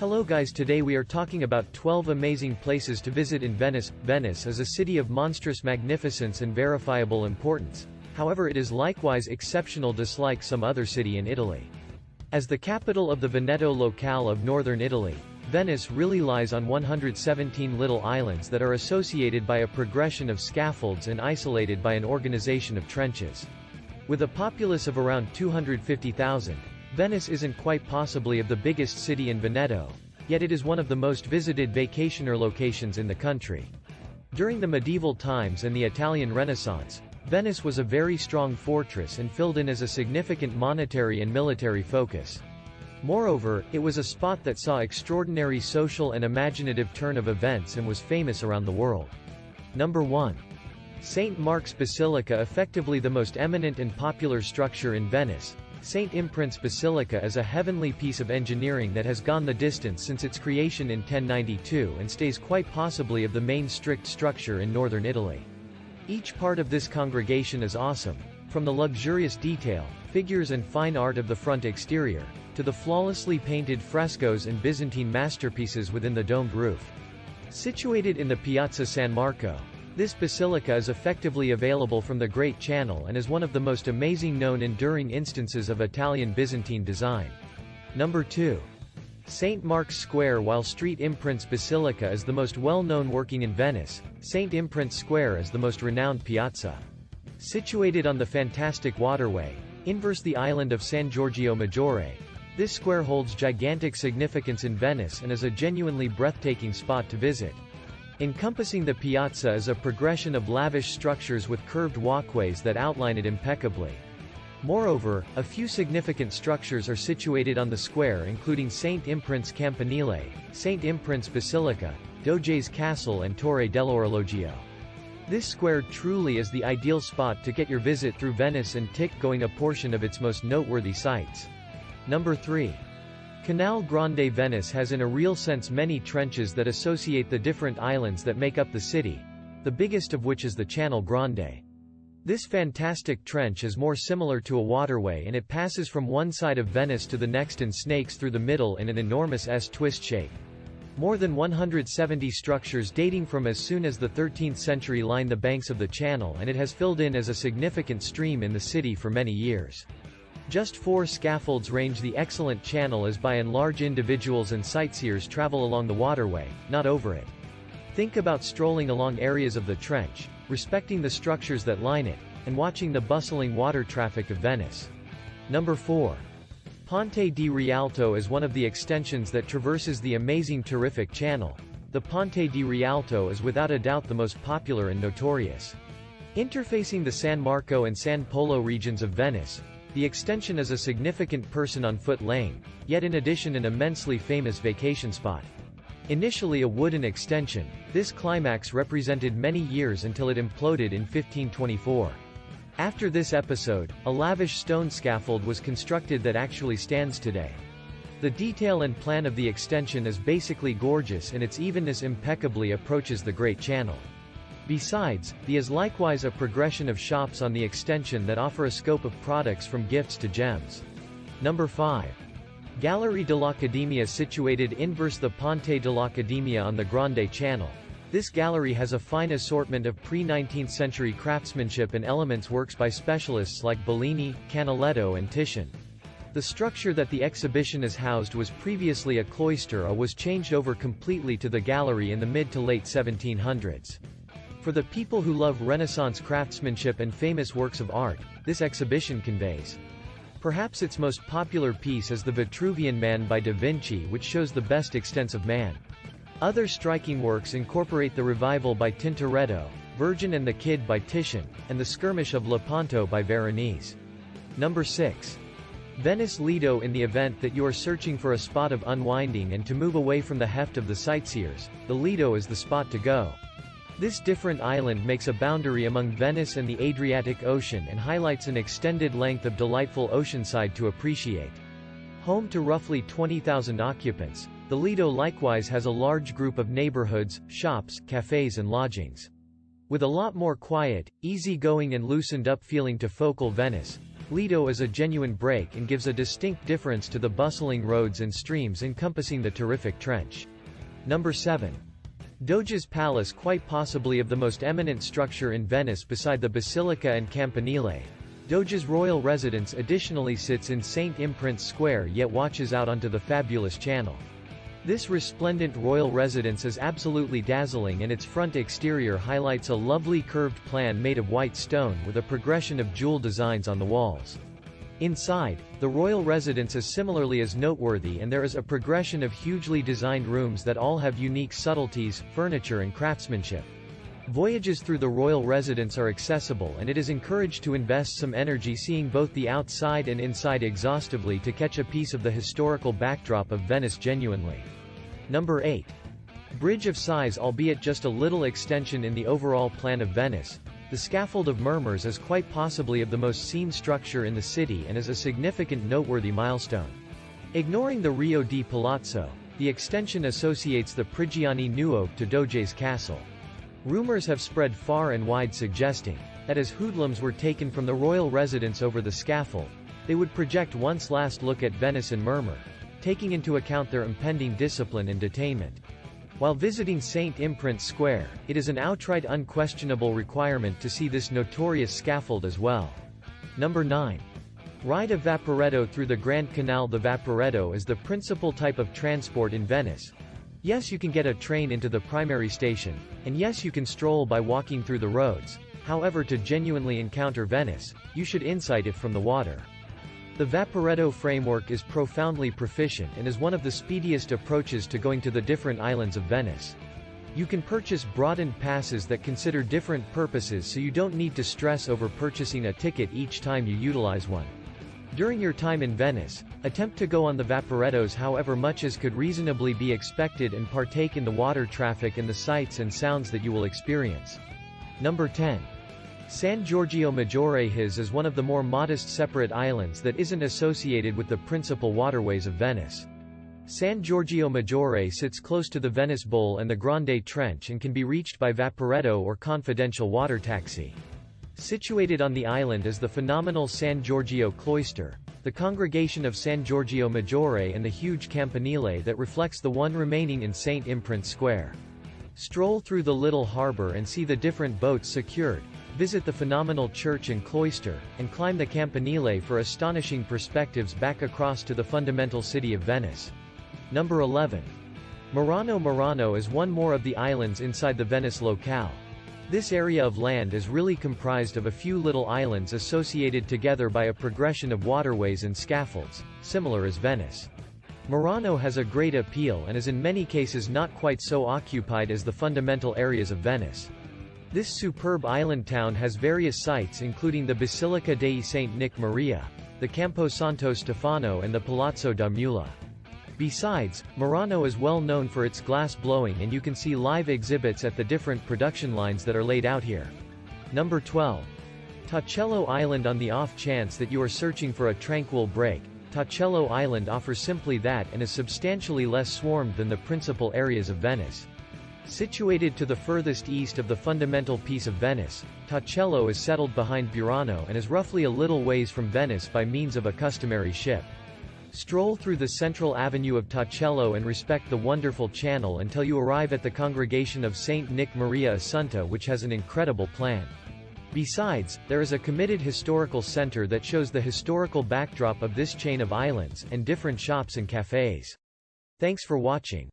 Hello guys, today we are talking about 12 amazing places to visit in Venice. Venice is a city of monstrous magnificence and verifiable importance. However, it is likewise exceptional just like some other city in Italy. As the capital of the Veneto locale of northern Italy, Venice really lies on 117 little islands that are associated by a progression of scaffolds and isolated by an organization of trenches. With a populace of around 250,000, Venice isn't quite possibly of the biggest city in Veneto, yet it is one of the most visited vacationer locations in the country. During the medieval times and the Italian Renaissance, Venice was a very strong fortress and filled in as a significant monetary and military focus. Moreover, it was a spot that saw extraordinary social and imaginative turn of events and was famous around the world. Number 1. St. Mark's Basilica. Effectively the most eminent and popular structure in Venice, St. Imprince's Basilica is a heavenly piece of engineering that has gone the distance since its creation in 1092 and stays quite possibly of the main strict structure in northern Italy. Each part of this congregation is awesome, from the luxurious detail, figures and fine art of the front exterior, to the flawlessly painted frescoes and Byzantine masterpieces within the domed roof. Situated in the Piazza San Marco, this basilica is effectively available from the Great Channel and is one of the most amazing known enduring instances of Italian Byzantine design. Number 2. St. Mark's Square. While St. Imprince's Basilica is the most well-known working in Venice, St. Imprince's Square is the most renowned piazza. Situated on the fantastic waterway, inverse the island of San Giorgio Maggiore, this square holds gigantic significance in Venice and is a genuinely breathtaking spot to visit. Encompassing the piazza is a progression of lavish structures with curved walkways that outline it impeccably. Moreover, a few significant structures are situated on the square including St. Imprince's Campanile, St. Imprince's Basilica, Doge's Castle and Torre dell'Orologio. This square truly is the ideal spot to get your visit through Venice and tick going a portion of its most noteworthy sights. Number 3. Canal. Grande. Venice has in a real sense many trenches that associate the different islands that make up the city, the biggest of which is the Canal Grande. This fantastic trench is more similar to a waterway and it passes from one side of Venice to the next and snakes through the middle in an enormous S-twist shape. More than 170 structures dating from as soon as the 13th century line the banks of the channel, and it has filled in as a significant stream in the city for many years. Just 4 scaffolds range the excellent channel as by and large individuals and sightseers travel along the waterway, not over it. Think about strolling along areas of the trench, respecting the structures that line it, and watching the bustling water traffic of Venice. Number 4. Ponte di Rialto is one of the extensions that traverses the amazing terrific channel. The Ponte di Rialto is without a doubt the most popular and notorious. Interfacing the San Marco and San Polo regions of Venice, the extension is a significant person-on-foot lane, yet in addition an immensely famous vacation spot. Initially a wooden extension, this climax represented many years until it imploded in 1524. After this episode, a lavish stone scaffold was constructed that actually stands today. The detail and plan of the extension is basically gorgeous and its evenness impeccably approaches the Great Channel. Besides, there is likewise a progression of shops on the extension that offer a scope of products from gifts to gems. Number 5. Gallery dell'Accademia. Situated inverse the Ponte dell'Accademia on the Grande Channel, this gallery has a fine assortment of pre-19th century craftsmanship and elements works by specialists like Bellini, Canaletto and Titian. The structure that the exhibition is housed was previously a cloister or was changed over completely to the gallery in the mid to late 1700s. For the people who love Renaissance craftsmanship and famous works of art, this exhibition conveys. Perhaps its most popular piece is the Vitruvian Man by Da Vinci, which shows the best extents of man. Other striking works incorporate the Revival by Tintoretto, Virgin and the Kid by Titian, and the Skirmish of Lepanto by Veronese. Number 6. Venice Lido. In the event that you are searching for a spot of unwinding and to move away from the heft of the sightseers, the Lido is the spot to go. This different island makes a boundary among Venice and the Adriatic Ocean and highlights an extended length of delightful oceanside to appreciate. Home to roughly 20,000 occupants, the Lido likewise has a large group of neighborhoods, shops, cafes and lodgings. With a lot more quiet, easy-going and loosened-up feeling to focal Venice, Lido is a genuine break and gives a distinct difference to the bustling roads and streams encompassing the terrific trench. Number 7. Doge's Palace, quite possibly of the most eminent structure in Venice beside the Basilica and Campanile. Doge's royal residence additionally sits in St. Imprint's Square yet watches out onto the fabulous channel. This resplendent royal residence is absolutely dazzling, and its front exterior highlights a lovely curved plan made of white stone with a progression of jewel designs on the walls. Inside, the royal residence is similarly as noteworthy, and there is a progression of hugely designed rooms that all have unique subtleties, furniture and craftsmanship. Voyages through the royal residence are accessible, and it is encouraged to invest some energy seeing both the outside and inside exhaustively to catch a piece of the historical backdrop of Venice genuinely. Number 8. Bridge of Sighs, albeit just a little extension in the overall plan of Venice. The Scaffold of Murmurs is quite possibly of the most seen structure in the city and is a significant noteworthy milestone. Ignoring the Rio di Palazzo, the extension associates the Prigiani Nuovo to Doge's castle. Rumors have spread far and wide suggesting that as hoodlums were taken from the royal residence over the scaffold, they would project one last look at Venice and murmur, taking into account their impending discipline and detainment. While visiting St. Imprint's Square, it is an outright unquestionable requirement to see this notorious scaffold as well. Number 9. Ride a vaporetto through the Grand Canal. The vaporetto is the principal type of transport in Venice. Yes, you can get a train into the primary station, and yes, you can stroll by walking through the roads. However, to genuinely encounter Venice, you should insight it from the water. The vaporetto framework is profoundly proficient and is one of the speediest approaches to going to the different islands of Venice. You can purchase broadened passes that consider different purposes, so you don't need to stress over purchasing a ticket each time you utilize one. During your time in Venice, attempt to go on the vaporettos however much as could reasonably be expected and partake in the water traffic and the sights and sounds that you will experience. Number 10. San Giorgio Maggiore. His is one of the more modest separate islands that isn't associated with the principal waterways of Venice. San Giorgio Maggiore sits close to the Venice Bowl and the Grande Trench and can be reached by vaporetto or confidential water taxi. Situated on the island is the phenomenal San Giorgio Cloister, the congregation of San Giorgio Maggiore, and the huge campanile that reflects the one remaining in St. Imprint's Square. Stroll through the little harbor and see the different boats secured, visit the phenomenal church and cloister, and climb the campanile for astonishing perspectives back across to the fundamental city of Venice. Number 11. Murano. Murano is one more of the islands inside the Venice locale. This area of land is really comprised of a few little islands associated together by a progression of waterways and scaffolds, similar as Venice. Murano has a great appeal and is in many cases not quite so occupied as the fundamental areas of Venice. This superb island town has various sites including the Basilica dei St. Nick Maria, the Campo Santo Stefano and the Palazzo da Mula. Besides, Murano is well known for its glass blowing, and you can see live exhibits at the different production lines that are laid out here. Number 12. Torcello Island. On the off chance that you are searching for a tranquil break, Torcello Island offers simply that and is substantially less swarmed than the principal areas of Venice. Situated to the furthest east of the fundamental piece of Venice, Torcello is settled behind Murano and is roughly a little ways from Venice by means of a customary ship. Stroll through the central avenue of Torcello and respect the wonderful channel until you arrive at the congregation of St. Nick Maria Assunta, which has an incredible plan. Besides, there is a committed historical center that shows the historical backdrop of this chain of islands, and different shops and cafes. Thanks for watching.